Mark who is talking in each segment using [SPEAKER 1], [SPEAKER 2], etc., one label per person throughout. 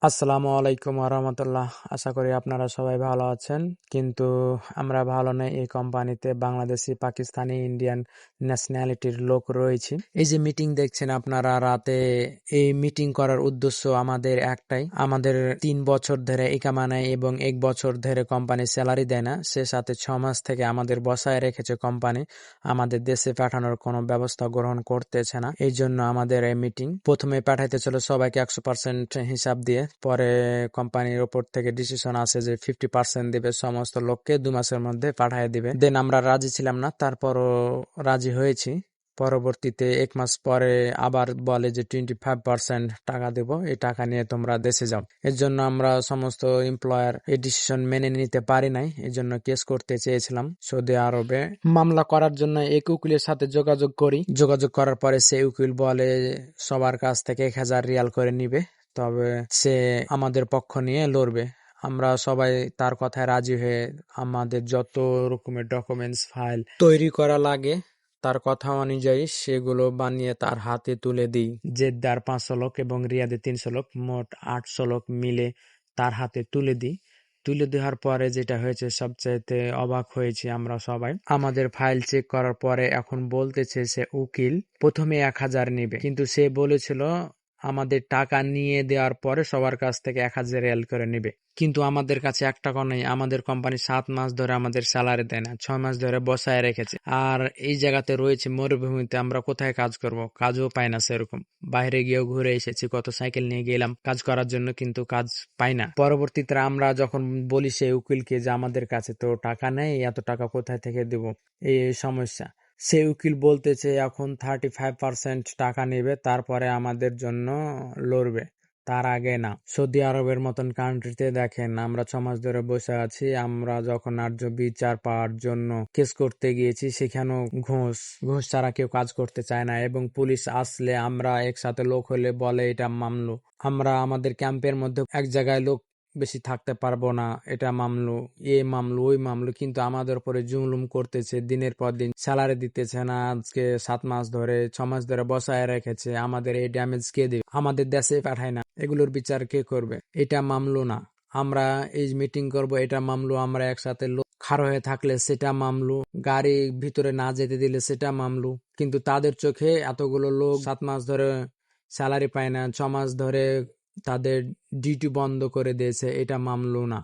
[SPEAKER 1] আসসালামু আলাইকুম রহমতুল্লাহ। আশা করি আপনারা সবাই ভালো আছেন, কিন্তু আমরা ভালো নেই। এই কোম্পানিতে বাংলাদেশি, পাকিস্তানি, ইন্ডিয়ান ন্যাশনালিটির লোক রয়েছে। এই যে মিটিং দেখছেন আপনারা রাতে, এই মিটিং করার উদ্দেশ্য আমাদের একটাই। আমাদের 3 বছর ধরে ইকামা নেয় এবং 1 বছর ধরে কোম্পানি স্যালারি দেয় না। সে সাথে 6 মাস থেকে আমাদের বসায় রেখেছে কোম্পানি, আমাদের দেশে পাঠানোর কোনো ব্যবস্থা গ্রহণ করতেছে না। এই জন্য আমাদের এই মিটিং। প্রথমে পাঠাইতে ছিল সবাইকে 100% হিসাব দিয়ে, পরে কোম্পানির ওপর থেকে ডিসিশন আসে যে 50% দিবে, সমস্ত লোককে 2 মাসের মধ্যে পাঠিয়ে দিবে। দেন আমরা রাজি ছিলাম না, তারপরও রাজি হয়েছি। পরবর্তীতে 1 মাস পরে আবার বলে যে 25% টাকা দেব, এই টাকা নিয়ে তোমরা দেশে যাও। এর জন্য আমরা সমস্ত এমপ্লয়ার এই ডিসিশন মেনে নিতে পারি নাই। এই জন্য কেস করতে চেয়েছিলাম সৌদি আরবে। মামলা করার জন্য এক উকিলের সাথে যোগাযোগ করি। যোগাযোগ করার পরে সেই উকিল বলে সবার কাছ থেকে 1000 রিয়াল করে নিবে, তবে সে আমাদের পক্ষ নিয়ে লড়বে। আমরা সবাই তার কথায় রাজি হয়ে আমাদের যত রকমের ডকুমেন্টস ফাইল তৈরি করা লাগে তার কথা অনুযায়ী সেগুলো বানিয়ে তার হাতে তুলে দিই। জেদ্দার 500 লোক এবং রিয়াদে 300 লোক, মোট 800 লোক মিলে তার হাতে তুলে দিই। তুলে দেওয়ার পরে যেটা হয়েছে, সবচাইতে অবাক হয়েছি আমরা সবাই। আমাদের ফাইল চেক করার পরে এখন বলতেছে সে উকিল প্রথমে 1000 নেবে, কিন্তু সে বলেছিল আমাদের টাকা নিয়ে দেওয়ার পরে সবার কাছ থেকে 1000 রিয়াল করে নেবে। কিন্তু আমাদের কাছে 1 টাকা নেই। আমাদের কোম্পানি 7 মাস ধরে আমাদের স্যালারি দেয় না, 6 মাস ধরে বসায় রেখেছে। আর এই জায়গাতে রয়েছে মরুভূমিতে, আমরা কোথায় কাজ করব? কাজও পাই না সেরকম। বাইরে গিয়েও ঘুরে এসেছি, কত সাইকেল নিয়ে গেলাম কাজ করার জন্য, কিন্তু কাজ পাই না। পরবর্তীতে আমরা যখন বলি সেই উকিলকে যে আমাদের কাছে তো টাকা নেই, এত টাকা কোথায় থেকে দেব, এই সমস্যা। সে উকিল বলতেছে এখন 35% টাকা নেবে, তারপরে আমাদের জন্য লড়বে, তার আগে না। সৌদি আরবের মতন কান্ট্রিতে দেখেন আমরা 6 মাস ধরে বসে আছি। আমরা যখন ন্যায্য বিচার পাওয়ার জন্য কেস করতে গিয়েছি, সেখানেও ঘুষ ছাড়া কেউ কাজ করতে চায় না, এবং পুলিশ আসলে আমরা একসাথে লোক হলে বলে এটা মামলু। আমরা আমাদের ক্যাম্পের মধ্যে এক জায়গায় লোক বেশি থাকতে পারবো না, এটা মামলু, মামলু, ওই মামলু, কিন্তু আমাদের উপরে জুলুম করতেছে। দিনের পর দিন স্যালারি দিতেছে না। আজকে 7 মাস ধরে, 6 মাস ধরে বসায় রেখেছে। আমাদের এই ড্যামেজ কে দিবে? আমাদের দেশে পাঠায় না। এগুলোর বিচার কে করবে? এটা মামলু না। আমরা এই মিটিং করব, এটা মামলু। আমরা একসাথে লোক খাড়া হয়ে থাকলে সেটা মামলু। গাড়ি ভিতরে না যেতে দিলে সেটা মামলু। কিন্তু তাদের চোখে এতগুলো লোক 7 মাস ধরে স্যালারি পায় না, 6 মাস ধরে তাদের ডিউটি বন্ধ করে দিয়েছে, এটা মামলু না।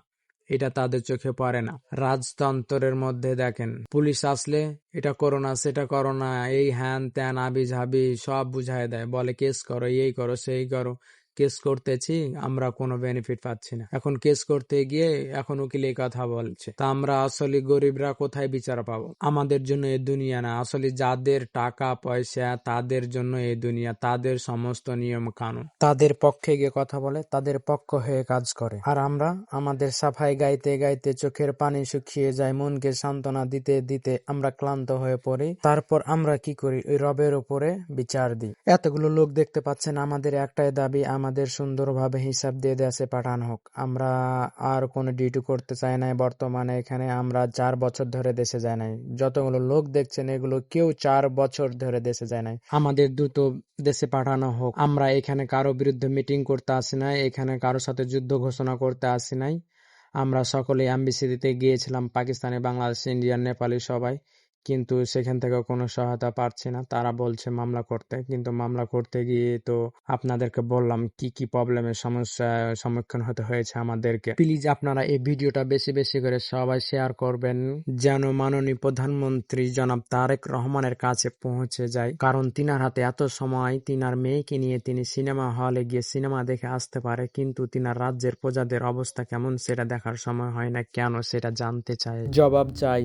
[SPEAKER 1] এটা তাদের চোখে পড়ে না। রাজতন্ত্রের মধ্যে দেখেন পুলিশ আসলে এটা করো না, সেটা করো না, এই হ্যান ত্যান আবি ঝাবি সব বুঝায় দেয়, বলে কেস করো, এই করো, সেই করো। কেস করতেছি, আমরা কোনো বেনিফিট পাচ্ছি না। এখন কেস করতে গিয়ে এখন উকিল এই কথা বলছে, তা আমরা আসলে গরিবরা কোথায় বিচার পাবো? আমাদের জন্য এই দুনিয়া না, আসলে যাদের টাকা পয়সা তাদের জন্য এই দুনিয়া, তাদের সমস্ত নিয়ম কানুন, তাদের পক্ষে গিয়ে কথা বলে, তাদের পক্ষ হয়ে কাজ করে। আর আমরা আমাদের সাফাই গাইতে গাইতে চোখের পানি শুকিয়ে যায়, মনকে সান্ত্বনা দিতে দিতে আমরা ক্লান্ত হয়ে পড়ি। তারপর আমরা কি করি? ওই রবের উপরে বিচার দিই। এতগুলো লোক দেখতে পাচ্ছেন, আমাদের একটাই দাবি, আমাদের সুন্দরভাবে হিসাব দিয়ে দেশে পাঠানো হোক। আমরা আর কোনো ডিউটি করতে চাই না বর্তমানে এখানে। আমরা 4 বছর ধরে দেশে যায় নাই। যতগুলো লোক দেখছেন এগুলো কেউ 4 বছর ধরে দেশে যায় নাই। আমাদের দ্রুত দেশে পাঠানো হোক। আমরা এখানে কারো বিরুদ্ধে মিটিং করতে আসি নাই, এখানে কারোর সাথে যুদ্ধ ঘোষণা করতে আসি নাই। আমরা সকলে এমবিসি দিতে গিয়েছিলাম, পাকিস্তানি, বাংলাদেশ, ইন্ডিয়ান, নেপালি সবাই, কিন্তু সেখান থেকে কোনো সহায়তা পাচ্ছি না। তারা বলছে মামলা করতে, কিন্তু মামলা করতে গিয়ে তো আপনাদেরকে বললাম কি কি প্রবলেমের সমস্যার সম্মুখীন হতে হয়েছে আমাদেরকে। প্লিজ আপনারা এই ভিডিওটা বেশি বেশি করে সবাই শেয়ার করবেন, যেন মাননীয় প্রধানমন্ত্রী জনাব তারেক রহমানের কাছে পৌঁছে যায়। কারণ তিনার হাতে এত সময়, তিনার মেয়েকে নিয়ে তিনি সিনেমা হলে গিয়ে সিনেমা দেখে আসতে পারে, কিন্তু তিনার রাজ্যের প্রজাদের অবস্থা কেমন সেটা দেখার সময় হয় না। কেন সেটা জানতে চাই, জবাব চাই।